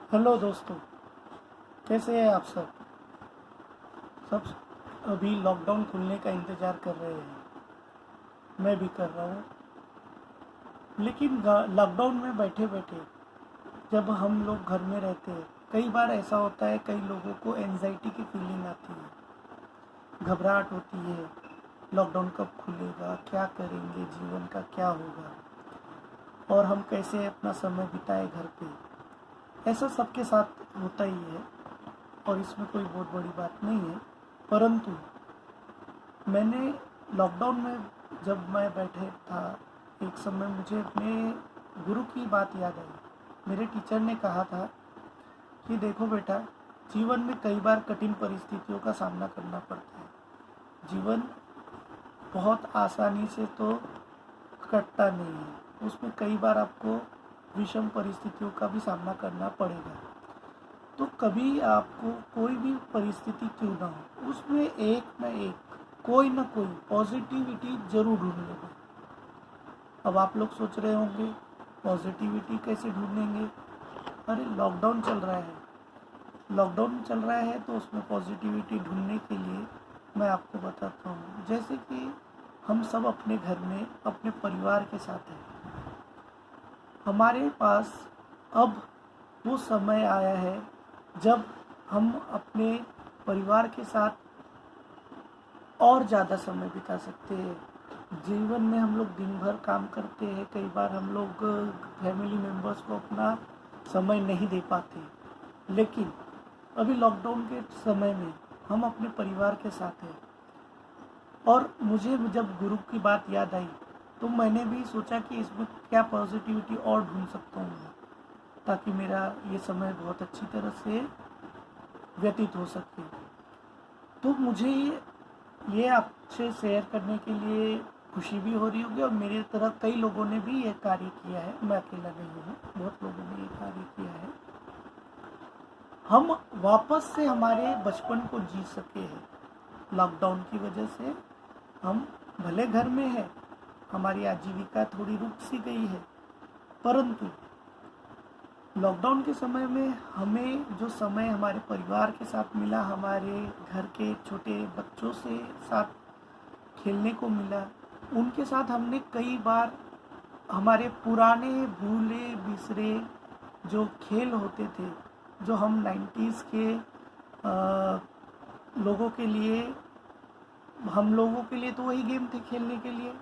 Hello दोस्तों, कैसे हैं आप सब। अभी लॉकडाउन खुलने का इंतज़ार कर रहे हैं। मैं भी कर रहा हूँ। लेकिन लॉकडाउन में बैठे बैठे जब हम लोग घर में रहते हैं, कई बार ऐसा होता है, कई लोगों को एंजाइटी की फीलिंग आती है, घबराहट होती है। लॉकडाउन कब खुलेगा, क्या करेंगे, जीवन का क्या होगा और हम कैसे अपना समय बिताए घर पे। ऐसा सबके साथ होता ही है और इसमें कोई बहुत बड़ी बात नहीं है। परंतु मैंने लॉकडाउन में जब मैं बैठे था, एक समय मुझे अपने गुरु की बात याद आई। मेरे टीचर ने कहा था कि देखो बेटा, जीवन में कई बार कठिन परिस्थितियों का सामना करना पड़ता है। जीवन बहुत आसानी से तो कटता नहीं है, उसमें कई बार आपको विषम परिस्थितियों का भी सामना करना पड़ेगा। तो कभी आपको कोई भी परिस्थिति क्यों ना हो, उसमें एक न एक कोई ना कोई पॉजिटिविटी जरूर ढूंढ लेना। अब आप लोग सोच रहे होंगे पॉजिटिविटी कैसे ढूंढेंगे। अरे लॉकडाउन चल रहा है, लॉकडाउन चल रहा है तो उसमें पॉजिटिविटी ढूंढने के लिए मैं आपको बताता हूँ। जैसे कि हम सब अपने घर में अपने परिवार के साथ हैं। हमारे पास अब वो समय आया है जब हम अपने परिवार के साथ और ज़्यादा समय बिता सकते हैं। जीवन में हम लोग दिन भर काम करते हैं, कई बार हम लोग फैमिली मेम्बर्स को अपना समय नहीं दे पाते, लेकिन अभी लॉकडाउन के समय में हम अपने परिवार के साथ हैं। और मुझे जब गुरु की बात याद आई तो मैंने भी सोचा कि इसमें क्या पॉजिटिविटी और ढूंढ सकता हूँ ताकि मेरा ये समय बहुत अच्छी तरह से व्यतीत हो सके। तो मुझे ये आपसे शेयर करने के लिए खुशी भी हो रही होगी और मेरी तरह कई लोगों ने भी ये कार्य किया है, मैं अकेला नहीं हूँ, बहुत लोगों ने ये कार्य किया है। हम वापस से हमारे बचपन को जी सके हैं। लॉकडाउन की वजह से हम भले घर में हैं, हमारी आजीविका थोड़ी रुक सी गई है, परंतु लॉकडाउन के समय में हमें जो समय हमारे परिवार के साथ मिला, हमारे घर के छोटे बच्चों से साथ खेलने को मिला, उनके साथ हमने कई बार हमारे पुराने भूले बिसरे जो खेल होते थे, जो हम 90s के लोगों के लिए, हम लोगों के लिए तो वही गेम थे खेलने के लिए,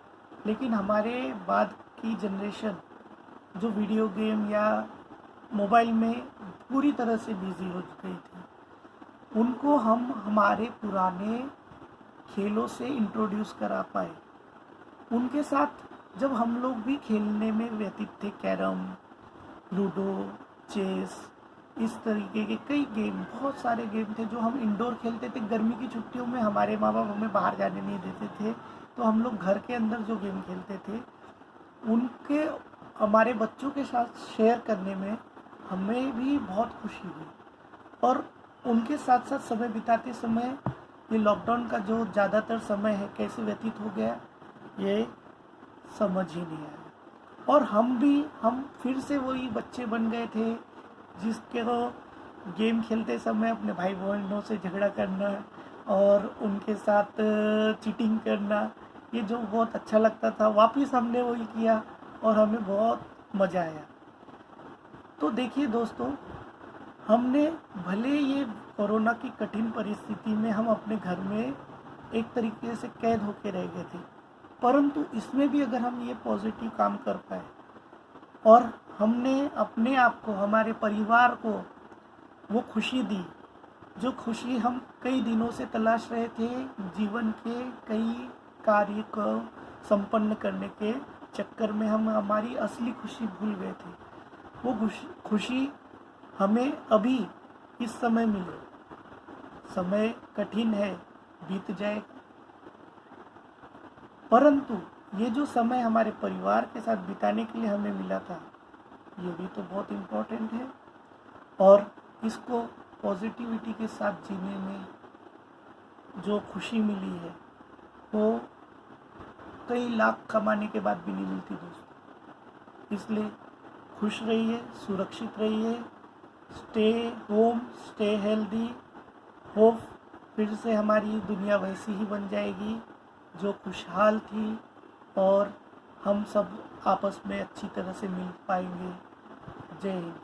लेकिन हमारे बाद की जनरेशन जो वीडियो गेम या मोबाइल में पूरी तरह से बिजी हो गई थी, उनको हम हमारे पुराने खेलों से इंट्रोड्यूस करा पाए। उनके साथ जब हम लोग भी खेलने में व्यतीत थे, कैरम, लूडो, चेस, इस तरीके के कई गेम, बहुत सारे गेम थे जो हम इंडोर खेलते थे। गर्मी की छुट्टियों में हमारे माँ बाप हमें बाहर जाने नहीं देते थे, तो हम लोग घर के अंदर जो गेम खेलते थे उनके हमारे बच्चों के साथ शेयर करने में हमें भी बहुत खुशी हुई। और उनके साथ साथ समय बिताते समय ये लॉकडाउन का जो ज़्यादातर समय है कैसे व्यतीत हो गया ये समझ ही नहीं आया। और हम फिर से वही बच्चे बन गए थे जिसके को गेम खेलते समय अपने भाई बहनों से झगड़ा करना और उनके साथ चीटिंग करना, ये जो बहुत अच्छा लगता था, वापस हमने वही किया और हमें बहुत मज़ा आया। तो देखिए दोस्तों, हमने भले ये कोरोना की कठिन परिस्थिति में हम अपने घर में एक तरीके से कैद होके रह गए थे, परंतु इसमें भी अगर हम ये पॉजिटिव काम कर पाए और हमने अपने आप को, हमारे परिवार को वो खुशी दी जो खुशी हम कई दिनों से तलाश रहे थे, जीवन के कई कार्य को संपन्न करने के चक्कर में हम हमारी असली खुशी भूल गए थे। वो खुशी हमें अभी इस समय मिले। समय कठिन है, बीत जाएगा, परंतु ये जो समय हमारे परिवार के साथ बिताने के लिए हमें मिला था, ये भी तो बहुत इम्पोर्टेंट है। और इसको पॉजिटिविटी के साथ जीने में जो खुशी मिली है वो कई लाख कमाने के बाद भी नहीं मिलती दोस्तों। इसलिए खुश रहिए, सुरक्षित रहिए, stay home, stay healthy. Hope फिर से हमारी दुनिया वैसी ही बन जाएगी जो खुशहाल थी, और हम सब आपस में अच्छी तरह से मिल पाएंगे। जय हिंद।